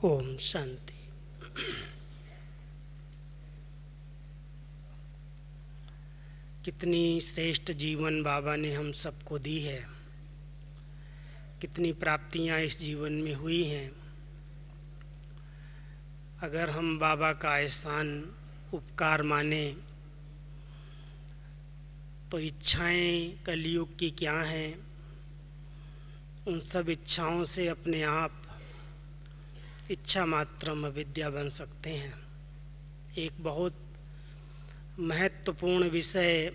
ओम शांति। कितनी श्रेष्ठ जीवन बाबा ने हम सबको दी है, कितनी प्राप्तियां इस जीवन में हुई हैं। अगर हम बाबा का एहसान उपकार माने तो इच्छाएं कलयुग की क्या हैं, उन सब इच्छाओं से अपने आप इच्छा मात्रम अविद्या बन सकते हैं। एक बहुत महत्वपूर्ण विषय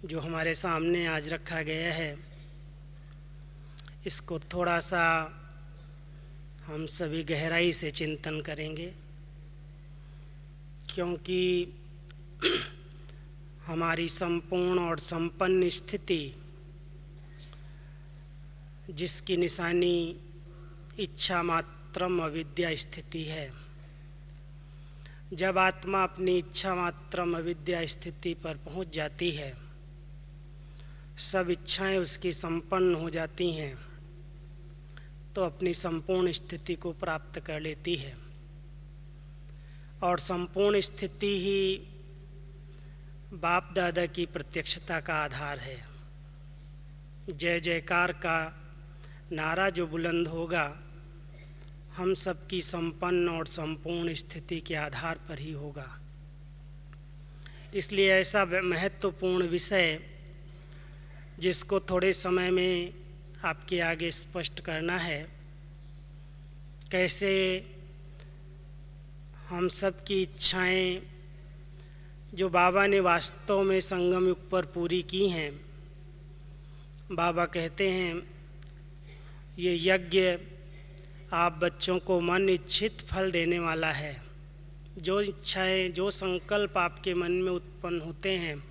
जो हमारे सामने आज रखा गया है, इसको थोड़ा सा हम सभी गहराई से चिंतन करेंगे, क्योंकि हमारी संपूर्ण और संपन्न स्थिति जिसकी निशानी इच्छा मात्रम अविद्या स्थिति है। जब आत्मा अपनी इच्छा मात्रम अविद्या स्थिति पर पहुंच जाती है, सब इच्छाएं उसकी संपन्न हो जाती हैं, तो अपनी संपूर्ण स्थिति को प्राप्त कर लेती है। और संपूर्ण स्थिति ही बाप दादा की प्रत्यक्षता का आधार है। जय जयकार का नारा जो बुलंद होगा, हम सबकी संपन्न और संपूर्ण स्थिति के आधार पर ही होगा। इसलिए ऐसा महत्वपूर्ण विषय जिसको थोड़े समय में आपके आगे स्पष्ट करना है, कैसे हम सबकी इच्छाएं जो बाबा ने वास्तव में संगम युग पर पूरी की हैं। बाबा कहते हैं, ये यज्ञ आप बच्चों को मन इच्छित फल देने वाला है। जो इच्छाएं, जो संकल्प आपके मन में उत्पन्न होते हैं,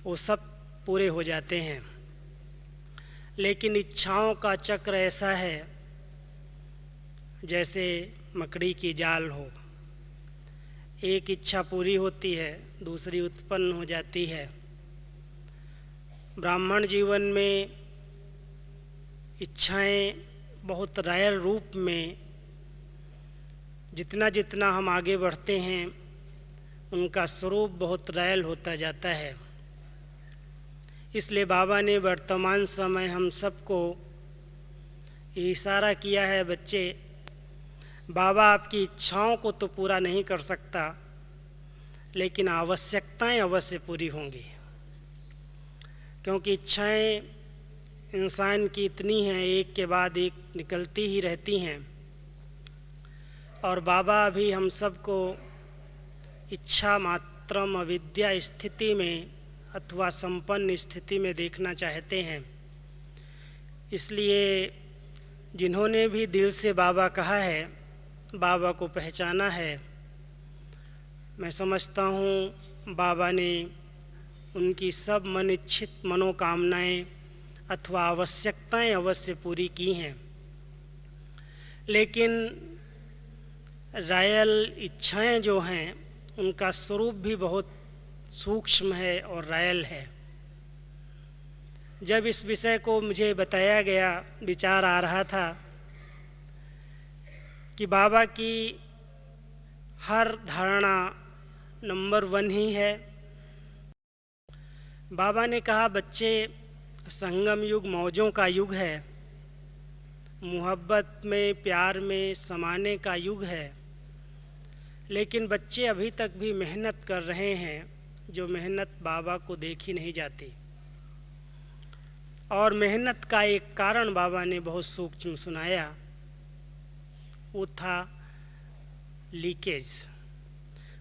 वो सब पूरे हो जाते हैं। लेकिन इच्छाओं का चक्र ऐसा है जैसे मकड़ी की जाल हो। एक इच्छा पूरी होती है, दूसरी उत्पन्न हो जाती है। ब्राह्मण जीवन में इच्छाएं बहुत रायल रूप में जितना जितना हम आगे बढ़ते हैं, उनका स्वरूप बहुत रायल होता जाता है। इसलिए बाबा ने वर्तमान समय हम सबको इशारा किया है, बच्चे, बाबा आपकी इच्छाओं को तो पूरा नहीं कर सकता, लेकिन आवश्यकताएं अवश्य पूरी होंगी। क्योंकि इच्छाएं इंसान की इतनी हैं, एक के बाद एक निकलती ही रहती हैं। और बाबा भी हम सबको इच्छा मात्रम अविद्या स्थिति में अथवा संपन्न स्थिति में देखना चाहते हैं। इसलिए जिन्होंने भी दिल से बाबा कहा है, बाबा को पहचाना है, मैं समझता हूँ बाबा ने उनकी सब मन इच्छित मनोकामनाएं अथवा आवश्यकताएं अवश्य पूरी की हैं। लेकिन रायल इच्छाएं जो हैं, उनका स्वरूप भी बहुत सूक्ष्म है और रायल है। जब इस विषय को मुझे बताया गया, विचार आ रहा था कि बाबा की हर धारणा नंबर 1 ही है। बाबा ने कहा, बच्चे, संगम युग मौजों का युग है, मोहब्बत में प्यार में समाने का युग है। लेकिन बच्चे अभी तक भी मेहनत कर रहे हैं, जो मेहनत बाबा को देखी नहीं जाती। और मेहनत का एक कारण बाबा ने बहुत सूक्ष्म सुनाया, वो था लीकेज।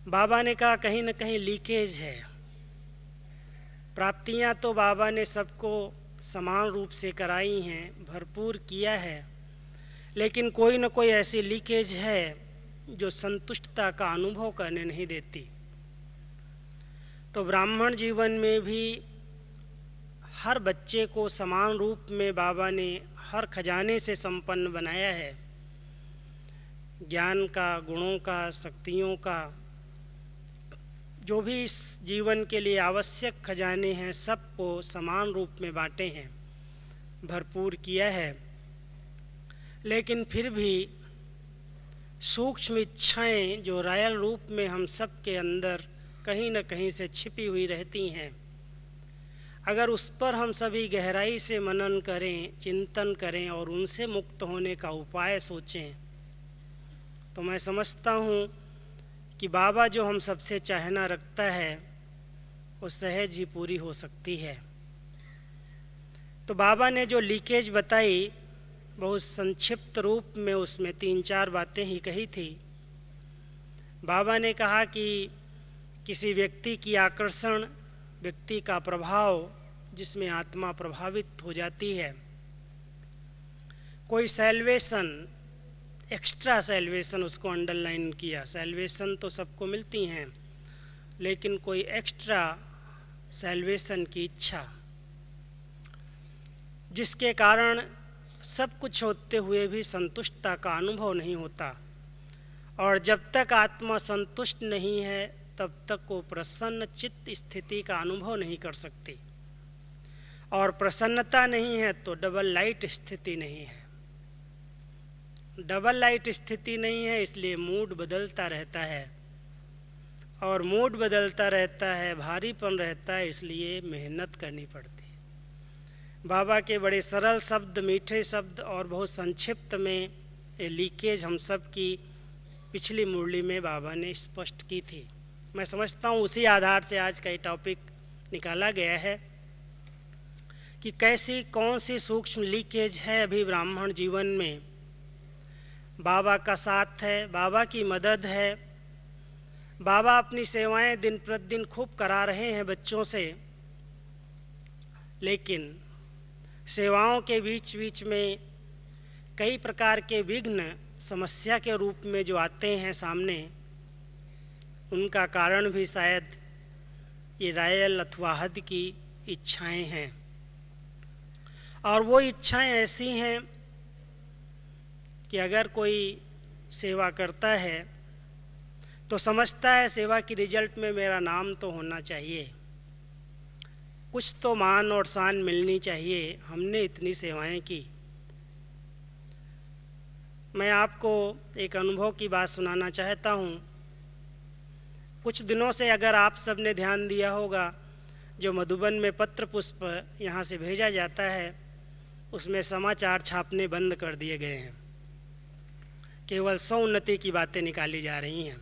बाबा ने कहा, कहीं न कहीं लीकेज है। प्राप्तियां तो बाबा ने सबको समान रूप से कराई हैं, भरपूर किया है, लेकिन कोई न कोई ऐसी लीकेज है जो संतुष्टता का अनुभव करने नहीं देती। तो ब्राह्मण जीवन में भी हर बच्चे को समान रूप में बाबा ने हर खजाने से संपन्न बनाया है। ज्ञान का, गुणों का, शक्तियों का, जो भी इस जीवन के लिए आवश्यक खजाने हैं, सबको समान रूप में बांटे हैं, भरपूर किया है। लेकिन फिर भी सूक्ष्म इच्छाएं जो रॉयल रूप में हम सब के अंदर कहीं न कहीं से छिपी हुई रहती हैं, अगर उस पर हम सभी गहराई से मनन करें, चिंतन करें और उनसे मुक्त होने का उपाय सोचें, तो मैं समझता हूँ कि बाबा जो हम सबसे चाहना रखता है वो सहज ही पूरी हो सकती है। तो बाबा ने जो लीकेज बताई बहुत संक्षिप्त रूप में उसमें 3-4 बातें ही कही थी। बाबा ने कहा कि किसी व्यक्ति की आकर्षण, व्यक्ति का प्रभाव जिसमें आत्मा प्रभावित हो जाती है, कोई सैल्वेशन, एक्स्ट्रा सैल्वेशन, उसको अंडरलाइन किया, सैल्वेशन तो सबको मिलती हैं, लेकिन कोई एक्स्ट्रा सैल्वेशन की इच्छा, जिसके कारण सब कुछ होते हुए भी संतुष्टता का अनुभव नहीं होता, और जब तक आत्मा संतुष्ट नहीं है तब तक वो प्रसन्न चित्त स्थिति का अनुभव नहीं कर सकती, और प्रसन्नता नहीं है तो डबल लाइट स्थिति नहीं है। डबल लाइट स्थिति नहीं है, इसलिए मूड बदलता रहता है, और मूड बदलता रहता है, भारीपन रहता है, इसलिए मेहनत करनी पड़ती है। बाबा के बड़े सरल शब्द, मीठे शब्द और बहुत संक्षिप्त में ये लीकेज हम सब की पिछली मुरली में बाबा ने स्पष्ट की थी। मैं समझता हूँ उसी आधार से आज का ये टॉपिक निकाला गया है कि कैसी कौन सी सूक्ष्म लीकेज है अभी ब्राह्मण जीवन में। बाबा का साथ है, बाबा की मदद है, बाबा अपनी सेवाएं दिन प्रतिदिन खूब करा रहे हैं बच्चों से, लेकिन सेवाओं के बीच बीच में कई प्रकार के विघ्न समस्या के रूप में जो आते हैं सामने, उनका कारण भी शायद ये रायल अथवा हद की इच्छाएं हैं। और वो इच्छाएं ऐसी हैं कि अगर कोई सेवा करता है तो समझता है सेवा की रिजल्ट में मेरा नाम तो होना चाहिए, कुछ तो मान और शान मिलनी चाहिए, हमने इतनी सेवाएं की। मैं आपको एक अनुभव की बात सुनाना चाहता हूँ। कुछ दिनों से अगर आप सब ने ध्यान दिया होगा, जो मधुबन में पत्र पुष्प यहाँ से भेजा जाता है उसमें समाचार छापने बंद कर दिए गए हैं, केवल स्वोन्नति की बातें निकाली जा रही हैं।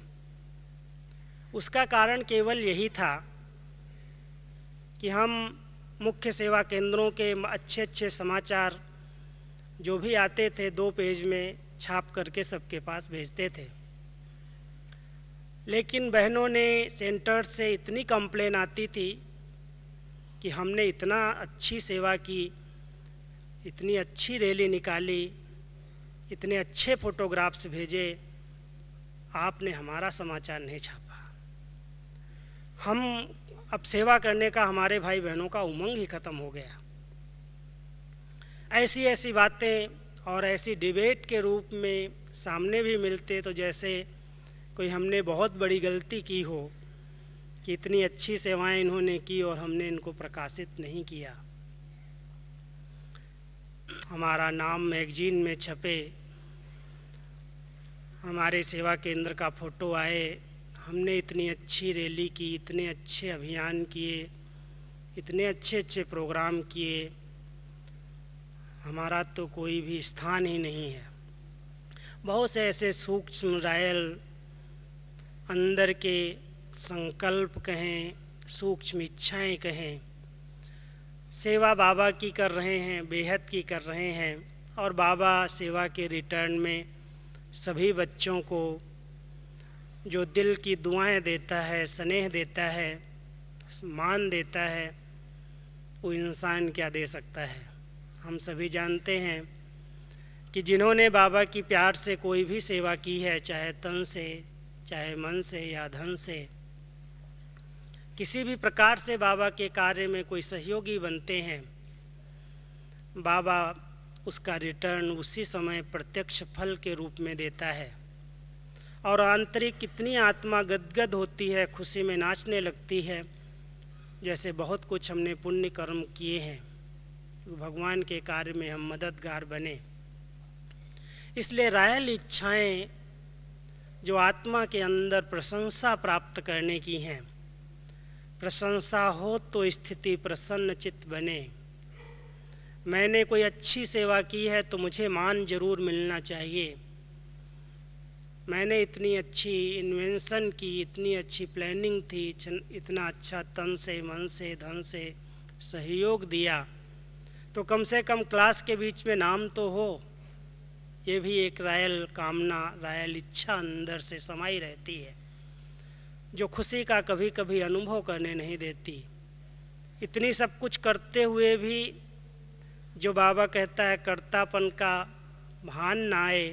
उसका कारण केवल यही था कि हम मुख्य सेवा केंद्रों के अच्छे अच्छे समाचार जो भी आते थे 2 पेज में छाप करके सबके पास भेजते थे, लेकिन बहनों ने सेंटर से इतनी कंप्लेन आती थी कि हमने इतना अच्छी सेवा की, इतनी अच्छी रैली निकाली, इतने अच्छे फोटोग्राफ्स भेजे, आपने हमारा समाचार नहीं छापा। हम अब सेवा करने का हमारे भाई बहनों का उमंग ही ख़त्म हो गया। ऐसी ऐसी बातें और ऐसी डिबेट के रूप में सामने भी मिलते तो जैसे कोई हमने बहुत बड़ी गलती की हो कि इतनी अच्छी सेवाएं इन्होंने की और हमने इनको प्रकाशित नहीं किया। हमारा नाम मैगजीन में छपे, हमारे सेवा केंद्र का फ़ोटो आए, हमने इतनी अच्छी रैली की, इतने अच्छे अभियान किए, इतने अच्छे अच्छे प्रोग्राम किए, हमारा तो कोई भी स्थान ही नहीं है। बहुत से ऐसे सूक्ष्म रायल अंदर के संकल्प कहें, सूक्ष्म इच्छाएं कहें, सेवा बाबा की कर रहे हैं, बेहद की कर रहे हैं, और बाबा सेवा के रिटर्न में सभी बच्चों को जो दिल की दुआएं देता है, स्नेह देता है, मान देता है, वो इंसान क्या दे सकता है। हम सभी जानते हैं कि जिन्होंने बाबा की प्यार से कोई भी सेवा की है, चाहे तन से, चाहे मन से या धन से, किसी भी प्रकार से बाबा के कार्य में कोई सहयोगी बनते हैं, बाबा उसका रिटर्न उसी समय प्रत्यक्ष फल के रूप में देता है, और आंतरिक कितनी आत्मा गदगद होती है, खुशी में नाचने लगती है, जैसे बहुत कुछ हमने पुण्य कर्म किए हैं, भगवान के कार्य में हम मददगार बने। इसलिए रायल इच्छाएं जो आत्मा के अंदर प्रशंसा प्राप्त करने की हैं, प्रशंसा हो तो स्थिति प्रसन्न चित्त बने। मैंने कोई अच्छी सेवा की है तो मुझे मान जरूर मिलना चाहिए। मैंने इतनी अच्छी इन्वेंशन की, इतनी अच्छी प्लानिंग थी, इतना अच्छा तन से मन से धन से सहयोग दिया, तो कम से कम क्लास के बीच में नाम तो हो। ये भी एक रायल कामना, रायल इच्छा अंदर से समाई रहती है, जो खुशी का कभी कभी अनुभव करने नहीं देती। इतनी सब कुछ करते हुए भी जो बाबा कहता है कर्तापन का भान ना आए,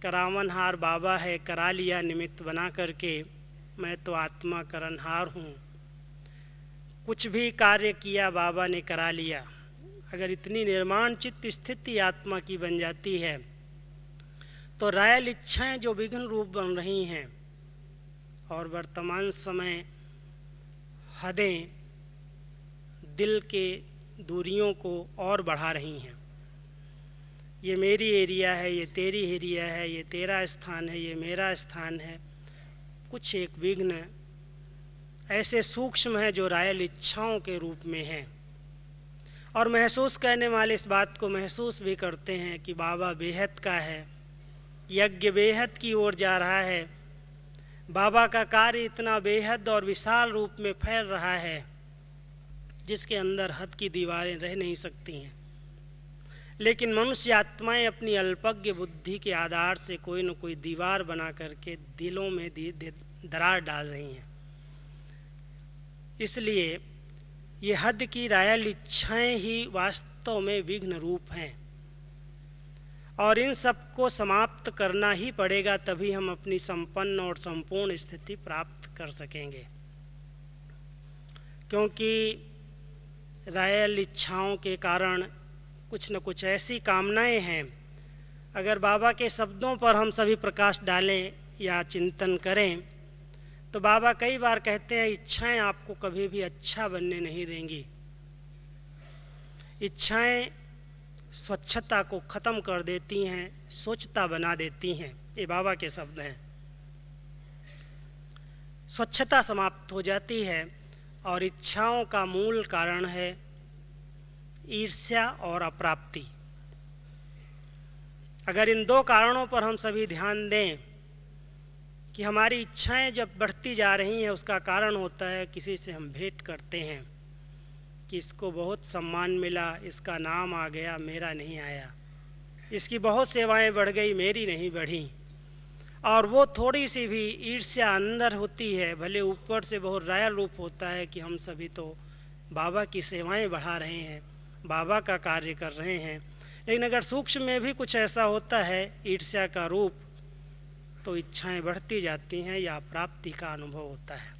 करावनहार बाबा है, करा लिया निमित्त बना करके, मैं तो आत्मा करनहार हूँ। कुछ भी कार्य किया बाबा ने करा लिया। अगर इतनी निर्माण चित्त स्थिति आत्मा की बन जाती है तो रायल इच्छाएं जो विघ्न रूप बन रही हैं और वर्तमान समय हदें दिल के दूरियों को और बढ़ा रही हैं। ये मेरी एरिया है, ये तेरी एरिया है, ये तेरा स्थान है, ये मेरा स्थान है। कुछ एक विघ्न ऐसे सूक्ष्म है जो रायल इच्छाओं के रूप में हैं, और महसूस करने वाले इस बात को महसूस भी करते हैं कि बाबा बेहद का है, यज्ञ बेहद की ओर जा रहा है, बाबा का कार्य इतना बेहद और विशाल रूप में फैल रहा है जिसके अंदर हद की दीवारें रह नहीं सकती हैं। लेकिन मनुष्य आत्माएं अपनी अल्पज्ञ बुद्धि के आधार से कोई न कोई दीवार बना करके दिलों में दरार डाल रही हैं। इसलिए ये हद की रायल इच्छाएं ही वास्तव में विघ्न रूप हैं, और इन सबको समाप्त करना ही पड़ेगा, तभी हम अपनी संपन्न और संपूर्ण स्थिति प्राप्त कर सकेंगे। क्योंकि रायल इच्छाओं के कारण कुछ न कुछ ऐसी कामनाएं हैं, अगर बाबा के शब्दों पर हम सभी प्रकाश डालें या चिंतन करें तो बाबा कई बार कहते हैं इच्छाएं आपको कभी भी अच्छा बनने नहीं देंगी। इच्छाएं स्वच्छता को ख़त्म कर देती हैं, स्वच्छता बना देती हैं। ये बाबा के शब्द हैं। स्वच्छता समाप्त हो जाती है और इच्छाओं का मूल कारण है ईर्ष्या और अप्राप्ति। अगर इन दो कारणों पर हम सभी ध्यान दें कि हमारी इच्छाएं जब बढ़ती जा रही हैं, उसका कारण होता है किसी से हम भेंट करते हैं कि इसको बहुत सम्मान मिला, इसका नाम आ गया, मेरा नहीं आया, इसकी बहुत सेवाएं बढ़ गई, मेरी नहीं बढ़ी, और वो थोड़ी सी भी ईर्ष्या अंदर होती है। भले ऊपर से बहुत रायल रूप होता है कि हम सभी तो बाबा की सेवाएं बढ़ा रहे हैं, बाबा का कार्य कर रहे हैं, लेकिन अगर सूक्ष्म में भी कुछ ऐसा होता है ईर्ष्या का रूप, तो इच्छाएं बढ़ती जाती हैं या प्राप्ति का अनुभव होता है।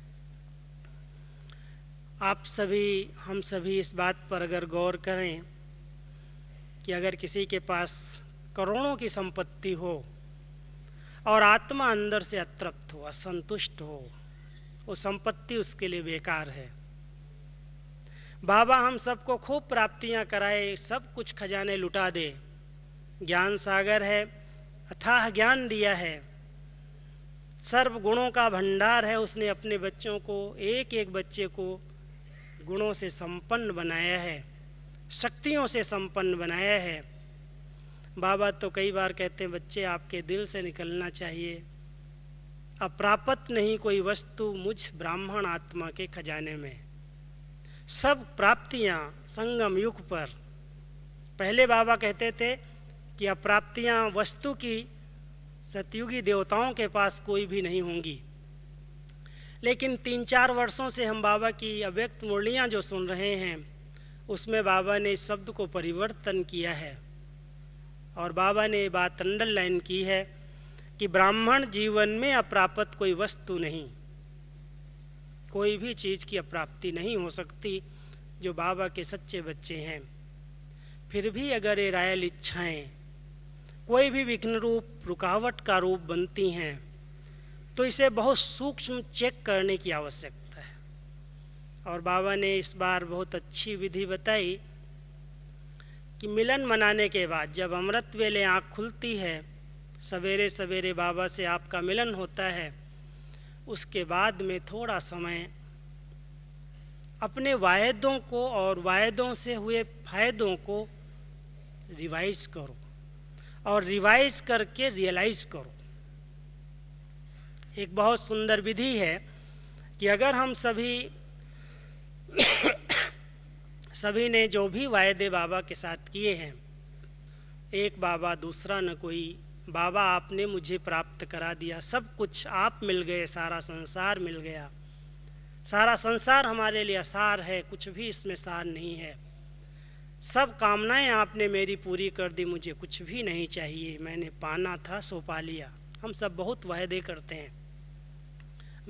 आप सभी, हम सभी इस बात पर अगर गौर करें कि अगर किसी के पास करोड़ों की संपत्ति हो और आत्मा अंदर से अतृप्त हो, असंतुष्ट हो, वो संपत्ति उसके लिए बेकार है। बाबा हम सबको खूब प्राप्तियां कराए, सब कुछ खजाने लुटा दे, ज्ञान सागर है, अथाह ज्ञान दिया है, सर्व गुणों का भंडार है, उसने अपने बच्चों को, एक एक बच्चे को गुणों से संपन्न बनाया है, शक्तियों से संपन्न बनाया है। बाबा तो कई बार कहते हैं बच्चे आपके दिल से निकलना चाहिए, अप्राप्त नहीं कोई वस्तु मुझ ब्राह्मण आत्मा के खजाने में। सब प्राप्तियां संगम युग पर, पहले बाबा कहते थे कि अप्राप्तियां वस्तु की सतयुगी देवताओं के पास कोई भी नहीं होंगी, लेकिन 3-4 वर्षों से हम बाबा की अव्यक्त मुरलियां जो सुन रहे हैं उसमें बाबा ने इस शब्द को परिवर्तन किया है, और बाबा ने ये बात अंडरलाइन की है कि ब्राह्मण जीवन में अप्राप्त कोई वस्तु नहीं, कोई भी चीज़ की अप्राप्ति नहीं हो सकती जो बाबा के सच्चे बच्चे हैं। फिर भी अगर ये रायल इच्छाएं कोई भी विघ्न रूप, रुकावट का रूप बनती हैं तो इसे बहुत सूक्ष्म चेक करने की आवश्यकता है। और बाबा ने इस बार बहुत अच्छी विधि बताई कि मिलन मनाने के बाद जब अमृत वेले आँख खुलती है, सवेरे सवेरे बाबा से आपका मिलन होता है, उसके बाद में थोड़ा समय अपने वायदों को और वायदों से हुए फ़ायदों को रिवाइज करो और रिवाइज करके रियलाइज़ करो। एक बहुत सुंदर विधि है कि अगर हम सभी ने जो भी वायदे बाबा के साथ किए हैं, एक बाबा दूसरा न कोई, बाबा आपने मुझे प्राप्त करा दिया, सब कुछ आप मिल गए, सारा संसार मिल गया, सारा संसार हमारे लिए सार है, कुछ भी इसमें सार नहीं है, सब कामनाएं आपने मेरी पूरी कर दी, मुझे कुछ भी नहीं चाहिए, मैंने पाना था सो पा लिया। हम सब बहुत वायदे करते हैं।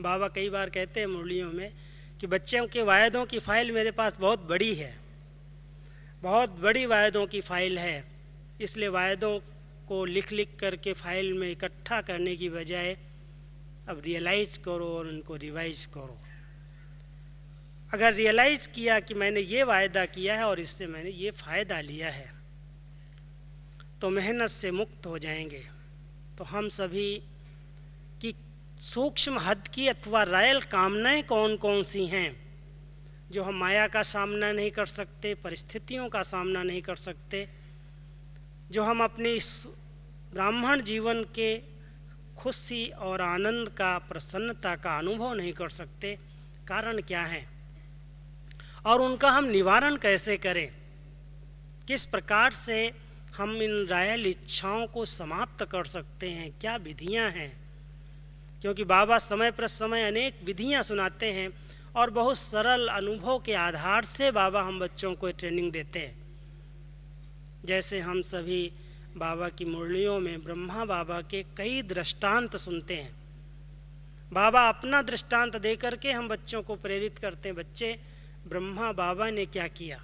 बाबा कई बार कहते हैं मुरलियों में कि बच्चों के वायदों की फ़ाइल मेरे पास बहुत बड़ी है, बहुत बड़ी वायदों की फ़ाइल है, इसलिए वायदों को लिख करके फ़ाइल में इकट्ठा करने की बजाय अब रियलाइज़ करो और उनको रिवाइज़ करो। अगर रियलाइज़ किया कि मैंने ये वायदा किया है और इससे मैंने ये फ़ायदा लिया है, तो मेहनत से मुक्त हो जाएंगे। तो हम सभी की सूक्ष्म हद की अथवा रायल कामनाएं कौन कौन सी हैं जो हम माया का सामना नहीं कर सकते, परिस्थितियों का सामना नहीं कर सकते, जो हम अपने इस ब्राह्मण जीवन के खुशी और आनंद का, प्रसन्नता का अनुभव नहीं कर सकते, कारण क्या है और उनका हम निवारण कैसे करें, किस प्रकार से हम इन रायल इच्छाओं को समाप्त कर सकते हैं, क्या विधियां हैं। क्योंकि बाबा समय पर समय अनेक विधियां सुनाते हैं और बहुत सरल अनुभव के आधार से बाबा हम बच्चों को ट्रेनिंग देते हैं। जैसे हम सभी बाबा की मुरलियों में ब्रह्मा बाबा के कई दृष्टांत सुनते हैं। बाबा अपना दृष्टांत दे करके हम बच्चों को प्रेरित करते हैं। बच्चे, ब्रह्मा बाबा ने क्या किया,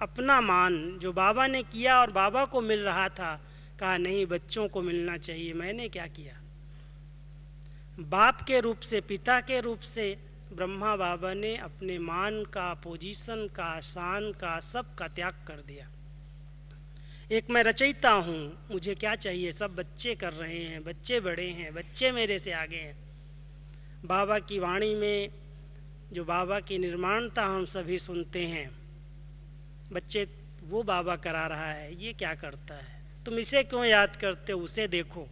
अपना मान जो बाबा ने किया और बाबा को मिल रहा था, कहा नहीं बच्चों को मिलना चाहिए, मैंने क्या किया। बाप के रूप से, पिता के रूप से ब्रह्मा बाबा ने अपने मान का, पोजीशन का, शान का, सब का त्याग कर दिया। एक मैं रचयिता हूँ, मुझे क्या चाहिए, सब बच्चे कर रहे हैं, बच्चे बड़े हैं, बच्चे मेरे से आगे हैं। बाबा की वाणी में जो बाबा की निर्माणता हम सभी सुनते हैं, बच्चे वो बाबा करा रहा है, ये क्या करता है, तुम इसे क्यों याद करते हो, उसे देखो।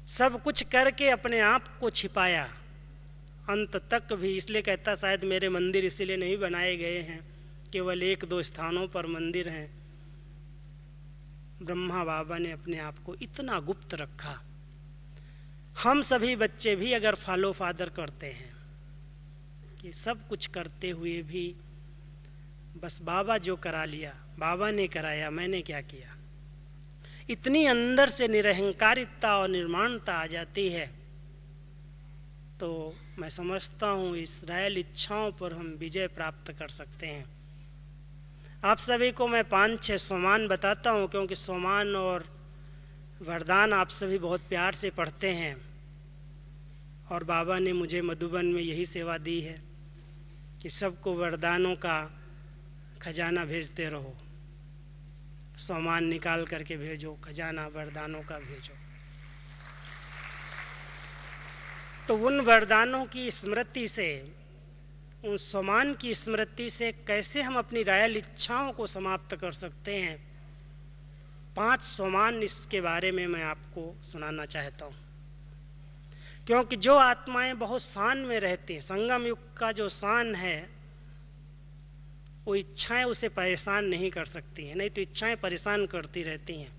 सब कुछ करके अपने आप को छिपाया अंत तक भी, इसलिए कहता शायद मेरे मंदिर इसीलिए नहीं बनाए गए हैं, केवल एक दो स्थानों पर मंदिर हैं। ब्रह्मा बाबा ने अपने आप को इतना गुप्त रखा। हम सभी बच्चे भी अगर फॉलो फादर करते हैं कि सब कुछ करते हुए भी बस बाबा जो करा लिया, बाबा ने कराया, मैंने क्या किया, इतनी अंदर से निरहंकारिता और निर्माणता आ जाती है, तो मैं समझता हूँ इस रायल इच्छाओं पर हम विजय प्राप्त कर सकते हैं। आप सभी को मैं 5-6 सोमान बताता हूँ, क्योंकि सोमान और वरदान आप सभी बहुत प्यार से पढ़ते हैं और बाबा ने मुझे मधुबन में यही सेवा दी है कि सबको वरदानों का खजाना भेजते रहो, सोमान निकाल करके भेजो, खजाना वरदानों का भेजो। तो उन वरदानों की स्मृति से, उन सोमान की स्मृति से कैसे हम अपनी रायल इच्छाओं को समाप्त कर सकते हैं, 5 सोमान इसके बारे में मैं आपको सुनाना चाहता हूँ। क्योंकि जो आत्माएं बहुत शान में रहती हैं, संगम युग का जो शान है, वो इच्छाएं उसे परेशान नहीं कर सकती हैं, नहीं तो इच्छाएं परेशान करती रहती हैं।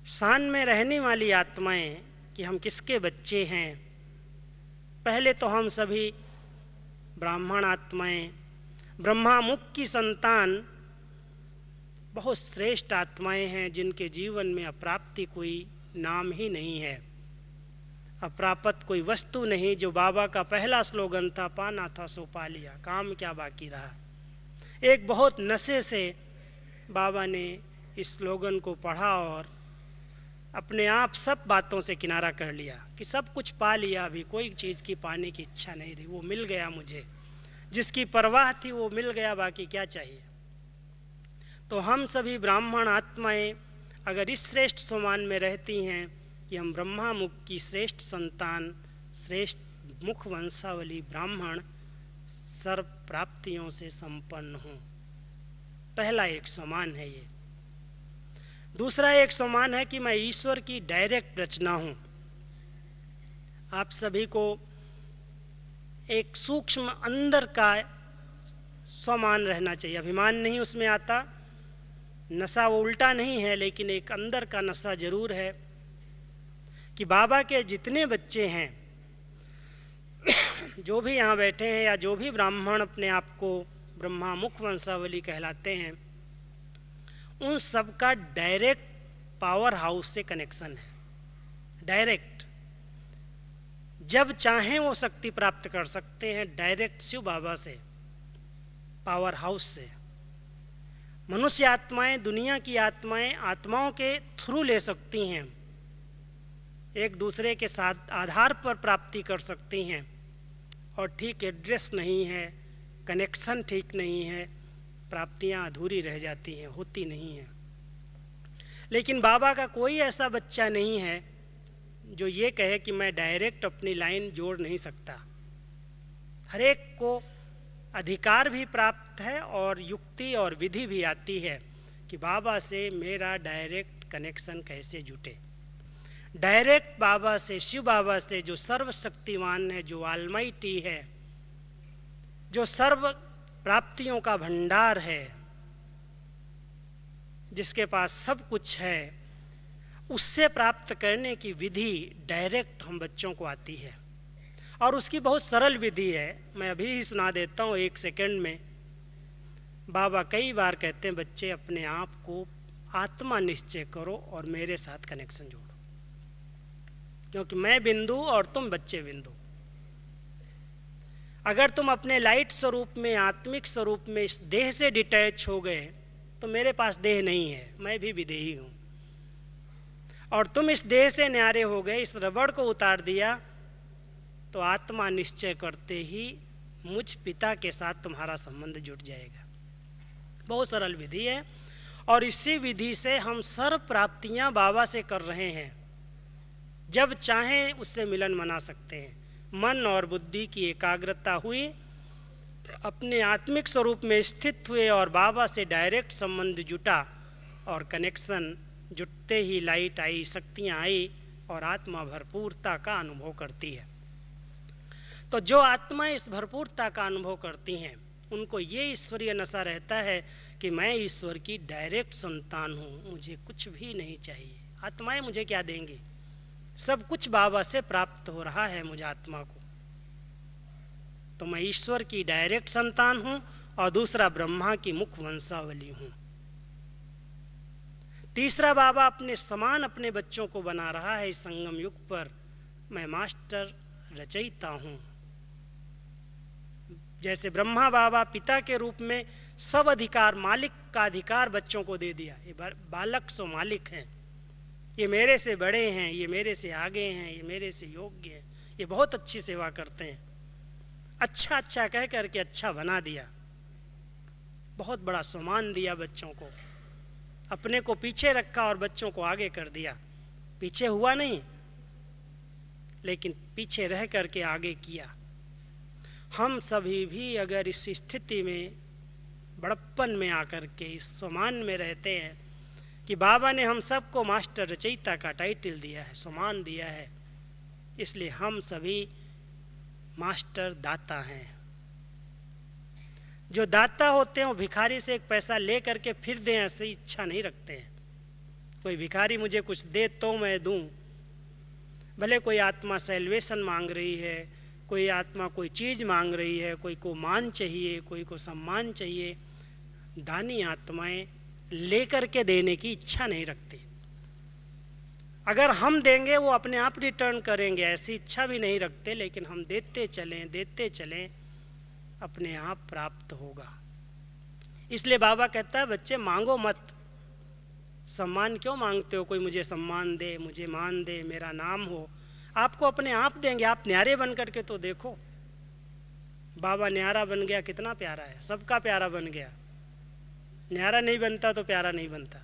शान में रहने वाली आत्माएं कि हम किसके बच्चे हैं, पहले तो हम सभी ब्राह्मण आत्माएं, ब्रह्मा मुख की संतान, बहुत श्रेष्ठ आत्माएं हैं जिनके जीवन में अप्राप्ति कोई नाम ही नहीं है, अप्राप्त कोई वस्तु नहीं। जो बाबा का पहला स्लोगन था, पाना था सो पा लिया, काम क्या बाकी रहा। एक बहुत नशे से बाबा ने इस स्लोगन को पढ़ा और अपने आप सब बातों से किनारा कर लिया कि सब कुछ पा लिया, अभी कोई चीज़ की पाने की इच्छा नहीं रही, वो मिल गया मुझे, जिसकी परवाह थी वो मिल गया, बाकी क्या चाहिए। तो हम सभी ब्राह्मण आत्माएं अगर इस श्रेष्ठ सोमान में रहती हैं कि हम ब्रह्मा मुख की श्रेष्ठ संतान, श्रेष्ठ मुख वंशावली ब्राह्मण सर्व प्राप्तियों से संपन्न हों, पहला एक सोमान है ये। दूसरा एक सोमान है कि मैं ईश्वर की डायरेक्ट रचना हूँ। आप सभी को एक सूक्ष्म अंदर का सोमान रहना चाहिए, अभिमान नहीं उसमें आता, नशा वो उल्टा नहीं है, लेकिन एक अंदर का नशा जरूर है कि बाबा के जितने बच्चे हैं, जो भी यहाँ बैठे हैं या जो भी ब्राह्मण अपने आप को ब्रह्मा मुख वंशावली कहलाते हैं, उन सब का डायरेक्ट पावर हाउस से कनेक्शन है। डायरेक्ट जब चाहें वो शक्ति प्राप्त कर सकते हैं, डायरेक्ट शिव बाबा से, पावर हाउस से। मनुष्य आत्माएं, दुनिया की आत्माएं आत्माओं के थ्रू ले सकती हैं, एक दूसरे के साथ आधार पर प्राप्ति कर सकती हैं, और ठीक एड्रेस नहीं है, कनेक्शन ठीक नहीं है, प्राप्तियां अधूरी रह जाती हैं, होती नहीं हैं। लेकिन बाबा का कोई ऐसा बच्चा नहीं है जो ये कहे कि मैं डायरेक्ट अपनी लाइन जोड़ नहीं सकता। हर एक को अधिकार भी प्राप्त है और युक्ति और विधि भी आती है कि बाबा से मेरा डायरेक्ट कनेक्शन कैसे जुटे। डायरेक्ट बाबा से, शिव बाबा से, जो सर्वशक्तिमान है, जो ऑलमाइटी है, जो सर्व प्राप्तियों का भंडार है, जिसके पास सब कुछ है, उससे प्राप्त करने की विधि डायरेक्ट हम बच्चों को आती है। और उसकी बहुत सरल विधि है, मैं अभी ही सुना देता हूँ 1 सेकंड में। बाबा कई बार कहते हैं, बच्चे अपने आप को आत्मा निश्चय करो और मेरे साथ कनेक्शन जोड़ो, क्योंकि मैं बिंदु और तुम बच्चे बिंदु। अगर तुम अपने लाइट स्वरूप में, आत्मिक स्वरूप में इस देह से डिटैच हो गए तो मेरे पास देह नहीं है, मैं भी विदेही हूँ। और तुम इस देह से न्यारे हो गए, इस रबड़ को उतार दिया, तो आत्मा निश्चय करते ही मुझ पिता के साथ तुम्हारा संबंध जुट जाएगा। बहुत सरल विधि है, और इसी विधि से हम सर्व प्राप्तियां बाबा से कर रहे हैं। जब चाहें उससे मिलन मना सकते हैं। मन और बुद्धि की एकाग्रता हुई, अपने आत्मिक स्वरूप में स्थित हुए और बाबा से डायरेक्ट संबंध जुटा, और कनेक्शन जुटते ही लाइट आई, शक्तियाँ आई, और आत्मा भरपूरता का अनुभव करती है। तो जो आत्मा इस भरपूरता का अनुभव करती हैं, उनको ये ईश्वरीय नशा रहता है कि मैं ईश्वर की डायरेक्ट संतान हूँ, मुझे कुछ भी नहीं चाहिए, आत्माएं मुझे क्या देंगी, सब कुछ बाबा से प्राप्त हो रहा है मुझे आत्मा को। तो मैं ईश्वर की डायरेक्ट संतान हूँ, और दूसरा ब्रह्मा की मुख वंशावली हूँ। तीसरा, बाबा अपने समान अपने बच्चों को बना रहा है इस संगम युग पर, मैं मास्टर रचयिता हूँ। जैसे ब्रह्मा बाबा पिता के रूप में सब अधिकार, मालिक का अधिकार बच्चों को दे दिया, ये बालक सो मालिक हैं, ये मेरे से बड़े हैं, ये मेरे से आगे हैं, ये मेरे से योग्य हैं, ये बहुत अच्छी सेवा करते हैं। अच्छा अच्छा कह करके अच्छा बना दिया, बहुत बड़ा सम्मान दिया बच्चों को, अपने को पीछे रखा और बच्चों को आगे कर दिया। पीछे हुआ नहीं, लेकिन पीछे रह करके आगे किया। हम सभी भी अगर इस स्थिति में, बड़प्पन में आकर के इस सम्मान में रहते हैं कि बाबा ने हम सबको मास्टर रचयिता का टाइटल दिया है, सम्मान दिया है, इसलिए हम सभी मास्टर दाता हैं। जो दाता होते हैं वो भिखारी से एक पैसा ले करके फिर दें ऐसी इच्छा नहीं रखते हैं। कोई भिखारी मुझे कुछ दे तो मैं दूं, भले कोई आत्मा सैल्वेशन मांग रही है, कोई आत्मा कोई चीज़ मांग रही है, कोई को मान चाहिए, कोई को सम्मान चाहिए, दानी आत्माएं लेकर के देने की इच्छा नहीं रखती। अगर हम देंगे वो अपने आप रिटर्न करेंगे, ऐसी इच्छा भी नहीं रखते, लेकिन हम देते चलें, अपने आप प्राप्त होगा। इसलिए बाबा कहता है, बच्चे मांगो मत। सम्मान क्यों मांगते हो? कोई मुझे सम्मान दे, मुझे मान दे, मेरा नाम हो, आपको अपने आप देंगे। आप न्यारे बन करके तो देखो, बाबा न्यारा बन गया, कितना प्यारा है, सबका प्यारा बन गया। न्यारा नहीं बनता तो प्यारा नहीं बनता।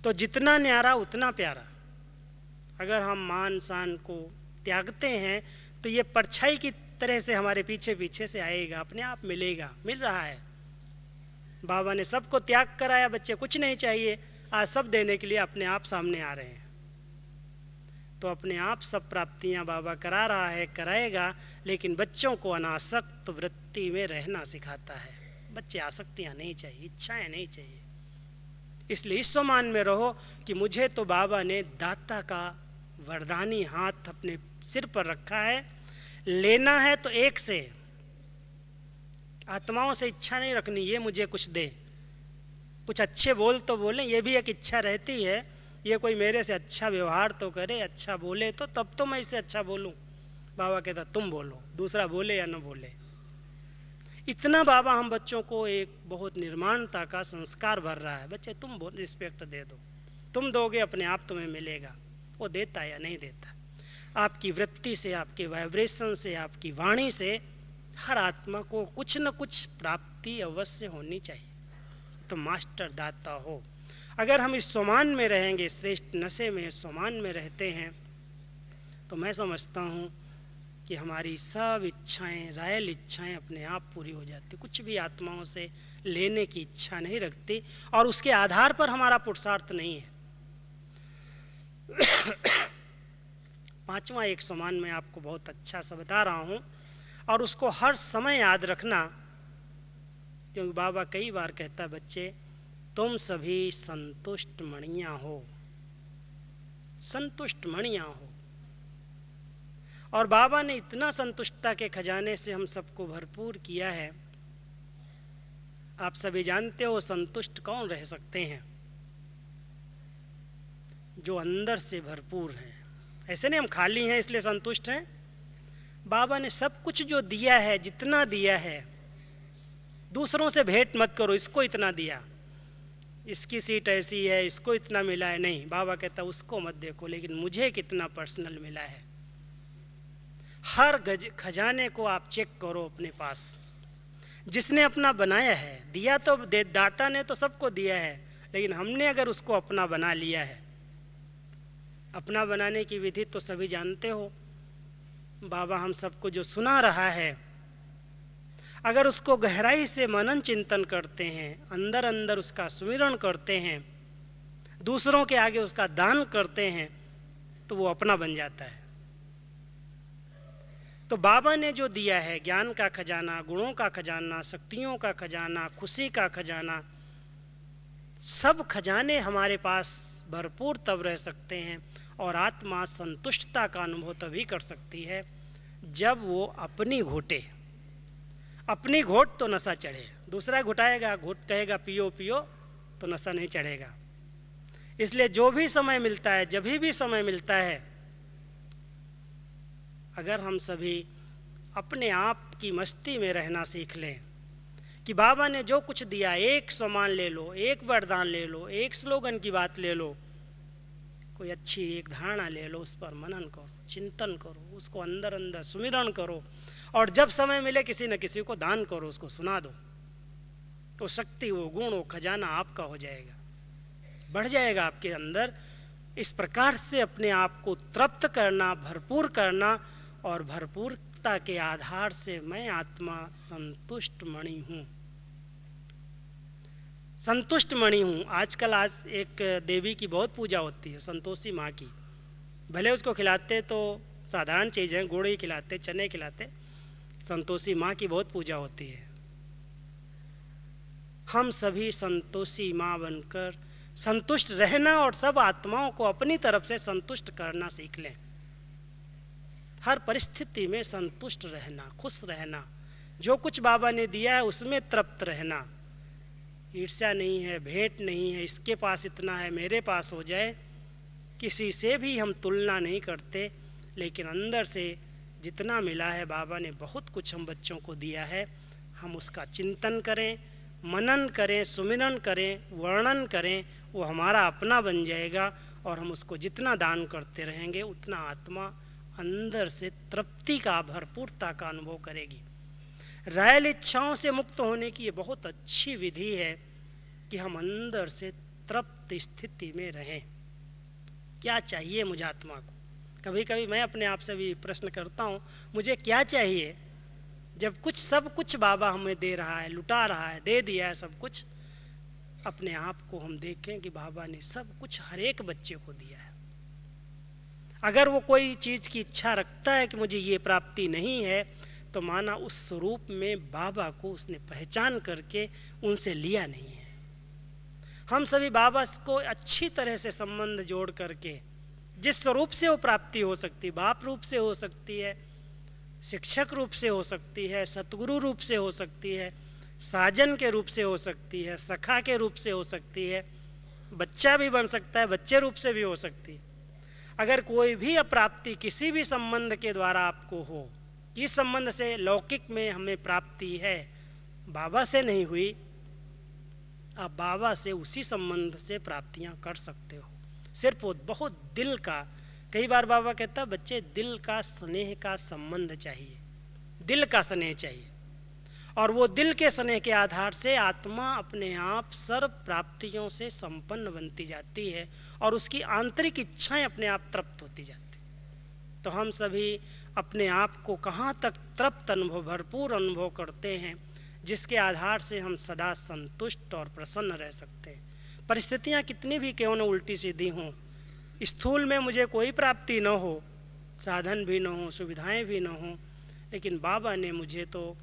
तो जितना न्यारा उतना प्यारा। अगर हम मान शान को त्यागते हैं तो ये परछाई की तरह से हमारे पीछे पीछे से आएगा, अपने आप मिलेगा, मिल रहा है। बाबा ने सबको त्याग कराया, बच्चे कुछ नहीं चाहिए, आज सब देने के लिए अपने आप सामने आ रहे हैं। तो अपने आप सब प्राप्तियां बाबा करा रहा है, कराएगा, लेकिन बच्चों को अनासक्त वृत्ति में रहना सिखाता है। बच्चे आसक्तियां नहीं चाहिए, इच्छाएं नहीं चाहिए। इसलिए इस सम्मान में रहो कि मुझे तो बाबा ने दाता का वरदानी हाथ अपने सिर पर रखा है, लेना है तो एक से, आत्माओं से इच्छा नहीं रखनी ये मुझे कुछ दे। कुछ अच्छे बोल तो बोलें, ये भी एक इच्छा रहती है, ये कोई मेरे से अच्छा व्यवहार तो करे, अच्छा बोले तो तब तो मैं इससे अच्छा बोलूं। बाबा कहता तुम बोलो, दूसरा बोले या न बोले। इतना बाबा हम बच्चों को एक बहुत निर्माणता का संस्कार भर रहा है। बच्चे तुम रिस्पेक्ट दे दो, तुम दोगे अपने आप तुम्हें मिलेगा। वो देता है या नहीं देता, आपकी वृत्ति से, आपके वाइब्रेशन से, आपकी वाणी से हर आत्मा को कुछ न कुछ प्राप्ति अवश्य होनी चाहिए। तो मास्टर दाता हो। अगर हम इस सम्मान में रहेंगे, श्रेष्ठ नशे में, सम्मान में रहते हैं, तो मैं समझता हूँ कि हमारी सब इच्छाएं, रायल इच्छाएं अपने आप पूरी हो जाती। कुछ भी आत्माओं से लेने की इच्छा नहीं रखती और उसके आधार पर हमारा पुरुषार्थ नहीं है। पांचवा एक सम्मान मैं आपको बहुत अच्छा सा बता रहा हूँ और उसको हर समय याद रखना, क्योंकि बाबा कई बार कहता है बच्चे तुम सभी संतुष्ट मणियाँ हो, संतुष्ट मणियाँ हो। और बाबा ने इतना संतुष्टता के खजाने से हम सबको भरपूर किया है। आप सभी जानते हो संतुष्ट कौन रह सकते हैं? जो अंदर से भरपूर हैं। ऐसे नहीं हम खाली हैं इसलिए संतुष्ट हैं। बाबा ने सब कुछ जो दिया है, जितना दिया है, दूसरों से भेंट मत करो, इसको इतना दिया, इसकी सीट ऐसी है, इसको इतना मिला है, नहीं। बाबा कहता उसको मत देखो, लेकिन मुझे कितना पर्सनल मिला है। हर खजाने को आप चेक करो अपने पास। जिसने अपना बनाया है, दिया तो दाता ने तो सबको दिया है, लेकिन हमने अगर उसको अपना बना लिया है, अपना बनाने की विधि तो सभी जानते हो। बाबा हम सबको जो सुना रहा है, अगर उसको गहराई से मनन चिंतन करते हैं, अंदर अंदर उसका सुमिरन करते हैं, दूसरों के आगे उसका दान करते हैं, तो वो अपना बन जाता है। तो बाबा ने जो दिया है, ज्ञान का खजाना, गुणों का खजाना, शक्तियों का खजाना, खुशी का खजाना, सब खजाने हमारे पास भरपूर तब रह सकते हैं और आत्मा संतुष्टता का अनुभव तभी कर सकती है जब वो अपनी घोटे। अपनी घोट तो नशा चढ़े, दूसरा घुटाएगा, घोट कहेगा पियो पियो, तो नशा नहीं चढ़ेगा। इसलिए जो भी समय मिलता है, जब भी समय मिलता है, अगर हम सभी अपने आप की मस्ती में रहना सीख लें कि बाबा ने जो कुछ दिया, एक सम्मान ले लो, एक वरदान ले लो, एक स्लोगन की बात ले लो, कोई अच्छी एक धारणा ले लो, उस पर मनन करो, चिंतन करो, उसको अंदर अंदर सुमिरन करो, और जब समय मिले किसी न किसी को दान करो, उसको सुना दो, तो शक्ति, वो गुण, वो खजाना आपका हो जाएगा, बढ़ जाएगा आपके अंदर। इस प्रकार से अपने आप को तृप्त करना, भरपूर करना, और भरपूरता के आधार से मैं आत्मा संतुष्ट मणि हूँ, संतुष्ट मणि हूँ। आजकल एक देवी की बहुत पूजा होती है, संतोषी माँ की। भले उसको खिलाते तो साधारण चीज़ है, गुड़ ही खिलाते, चने खिलाते, संतोषी माँ की बहुत पूजा होती है। हम सभी संतोषी माँ बनकर संतुष्ट रहना और सब आत्माओं को अपनी तरफ से संतुष्ट करना सीख लें। हर परिस्थिति में संतुष्ट रहना, खुश रहना, जो कुछ बाबा ने दिया है उसमें तृप्त रहना। ईर्ष्या नहीं है, भेंट नहीं है, इसके पास इतना है, मेरे पास हो जाए, किसी से भी हम तुलना नहीं करते। लेकिन अंदर से जितना मिला है, बाबा ने बहुत कुछ हम बच्चों को दिया है, हम उसका चिंतन करें, मनन करें, सुमिरन करें, वर्णन करें, वो हमारा अपना बन जाएगा। और हम उसको जितना दान करते रहेंगे, उतना आत्मा अंदर से तृप्ति का, भरपूरता का अनुभव करेगी। रायल इच्छाओं से मुक्त होने की ये बहुत अच्छी विधि है कि हम अंदर से तृप्त स्थिति में रहें। क्या चाहिए मुझे आत्मा को? कभी कभी मैं अपने आप से भी प्रश्न करता हूँ, मुझे क्या चाहिए? जब कुछ सब कुछ बाबा हमें दे रहा है, लुटा रहा है, दे दिया है सब कुछ। अपने आप को हम देखें कि बाबा ने सब कुछ हर एक बच्चे को दिया है। अगर वो कोई चीज़ की इच्छा रखता है कि मुझे ये प्राप्ति नहीं है, तो माना उस स्वरूप में बाबा को उसने पहचान करके उनसे लिया नहीं है। हम सभी बाबा को अच्छी तरह से संबंध जोड़ करके जिस स्वरूप से वो प्राप्ति हो सकती, बाप रूप से हो सकती है, शिक्षक रूप से हो सकती है, सतगुरु रूप से हो सकती है, साजन के रूप से हो सकती है, सखा के रूप से हो सकती है, बच्चा भी बन सकता है, बच्चे रूप से भी हो सकती है। अगर कोई भी अप्राप्ति किसी भी संबंध के द्वारा आपको हो, किस संबंध से लौकिक में हमें प्राप्ति है, बाबा से नहीं हुई, आप बाबा से उसी संबंध से प्राप्तियां कर सकते हो। सिर्फ वो बहुत दिल का, कई बार बाबा कहता है बच्चे दिल का स्नेह का संबंध चाहिए, दिल का स्नेह चाहिए, और वो दिल के स्नेह के आधार से आत्मा अपने आप सर्व प्राप्तियों से संपन्न बनती जाती है और उसकी आंतरिक इच्छाएं अपने आप तृप्त होती जाती। तो हम सभी अपने आप को कहाँ तक तृप्त अनुभव, भरपूर अनुभव करते हैं, जिसके आधार से हम सदा संतुष्ट और प्रसन्न रह सकते हैं। परिस्थितियाँ कितनी भी क्यों न उल्टी सीधी हों, स्थूल में मुझे कोई प्राप्ति न हो, साधन भी न हो, सुविधाएं भी न हो, लेकिन बाबा ने मुझे तो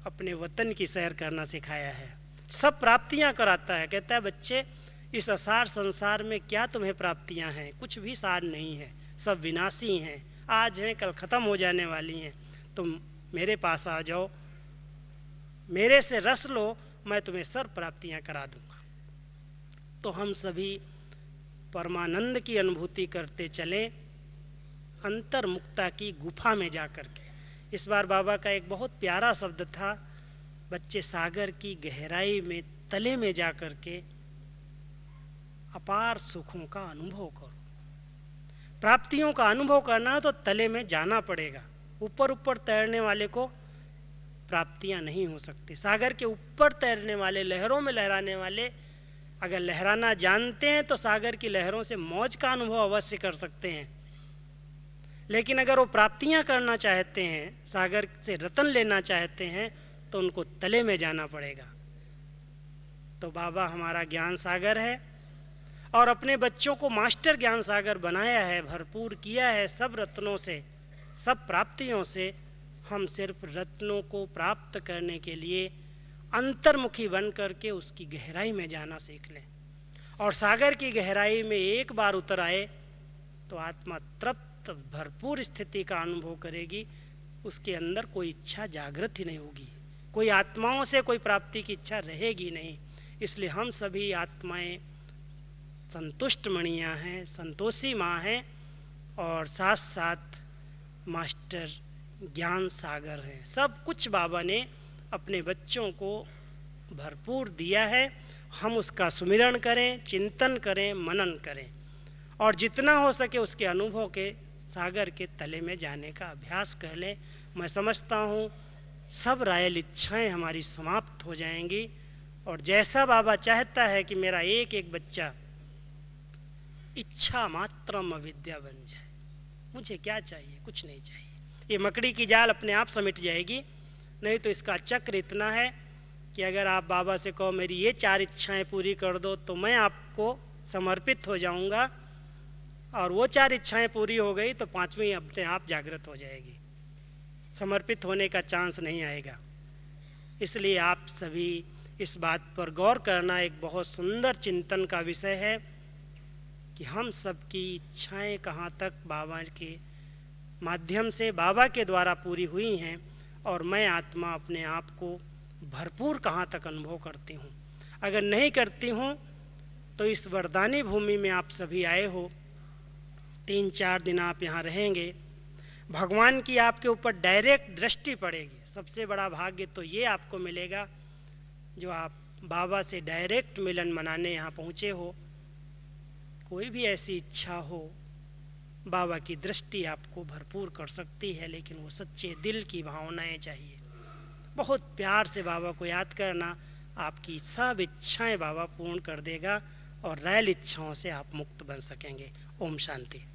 अपने वतन की सैर करना सिखाया है। सब प्राप्तियां कराता है, कहता है बच्चे इस असार संसार में क्या तुम्हें प्राप्तियां हैं? कुछ भी सार नहीं है, सब विनाशी हैं, आज हैं कल ख़त्म हो जाने वाली हैं। तुम मेरे पास आ जाओ, मेरे से रस लो, मैं तुम्हें सर्व प्राप्तियां करा दूंगा। तो हम सभी परमानंद की अनुभूति करते चलें, अंतर्मुक्ता की गुफा में जा कर के। इस बार बाबा का एक बहुत प्यारा शब्द था, बच्चे सागर की गहराई में तले में जा कर के अपार सुखों का अनुभव करो। प्राप्तियों का अनुभव करना तो तले में जाना पड़ेगा। ऊपर ऊपर तैरने वाले को प्राप्तियां नहीं हो सकती। सागर के ऊपर तैरने वाले, लहरों में लहराने वाले अगर लहराना जानते हैं तो सागर की लहरों से मौज का अनुभव अवश्य कर सकते हैं, लेकिन अगर वो प्राप्तियां करना चाहते हैं, सागर से रतन लेना चाहते हैं, तो उनको तले में जाना पड़ेगा। तो बाबा हमारा ज्ञान सागर है और अपने बच्चों को मास्टर ज्ञान सागर बनाया है, भरपूर किया है सब रत्नों से, सब प्राप्तियों से। हम सिर्फ रत्नों को प्राप्त करने के लिए अंतर्मुखी बन करके उसकी गहराई में जाना सीख लें, और सागर की गहराई में एक बार उतर आए तो आत्मा तृप्त भरपूर स्थिति का अनुभव करेगी। उसके अंदर कोई इच्छा जागृत ही नहीं होगी, कोई आत्माओं से कोई प्राप्ति की इच्छा रहेगी नहीं। इसलिए हम सभी आत्माएं संतुष्ट मणियाँ हैं, संतोषी माँ हैं, और साथ साथ मास्टर ज्ञान सागर है। सब कुछ बाबा ने अपने बच्चों को भरपूर दिया है। हम उसका सुमिरन करें, चिंतन करें, मनन करें, और जितना हो सके उसके अनुभव के सागर के तले में जाने का अभ्यास कर लें। मैं समझता हूँ सब रायल इच्छाएं हमारी समाप्त हो जाएंगी, और जैसा बाबा चाहता है कि मेरा एक एक बच्चा इच्छा मात्रम अविद्या बन जाए। मुझे क्या चाहिए? कुछ नहीं चाहिए। ये मकड़ी की जाल अपने आप समिट जाएगी। नहीं तो इसका चक्र इतना है कि अगर आप बाबा से कहो मेरी ये 4 इच्छाएं पूरी कर दो तो मैं आपको समर्पित हो जाऊंगा, और वो 4 इच्छाएं पूरी हो गई तो 5वीं अपने आप जागृत हो जाएगी, समर्पित होने का चांस नहीं आएगा। इसलिए आप सभी इस बात पर गौर करना एक बहुत सुंदर चिंतन का विषय है कि हम सबकी इच्छाएं कहाँ तक बाबा के माध्यम से, बाबा के द्वारा पूरी हुई हैं, और मैं आत्मा अपने आप को भरपूर कहाँ तक अनुभव करती हूँ। अगर नहीं करती हूँ तो इस वरदानी भूमि में आप सभी आए हो, 3-4 दिन आप यहाँ रहेंगे, भगवान की आपके ऊपर डायरेक्ट दृष्टि पड़ेगी। सबसे बड़ा भाग्य तो ये आपको मिलेगा जो आप बाबा से डायरेक्ट मिलन मनाने यहाँ पहुँचे हो। कोई भी ऐसी इच्छा हो, बाबा की दृष्टि आपको भरपूर कर सकती है, लेकिन वो सच्चे दिल की भावनाएं चाहिए। बहुत प्यार से बाबा को याद करना, आपकी सब इच्छाएं बाबा पूर्ण कर देगा और रैल इच्छाओं से आप मुक्त बन सकेंगे। ओम शांति।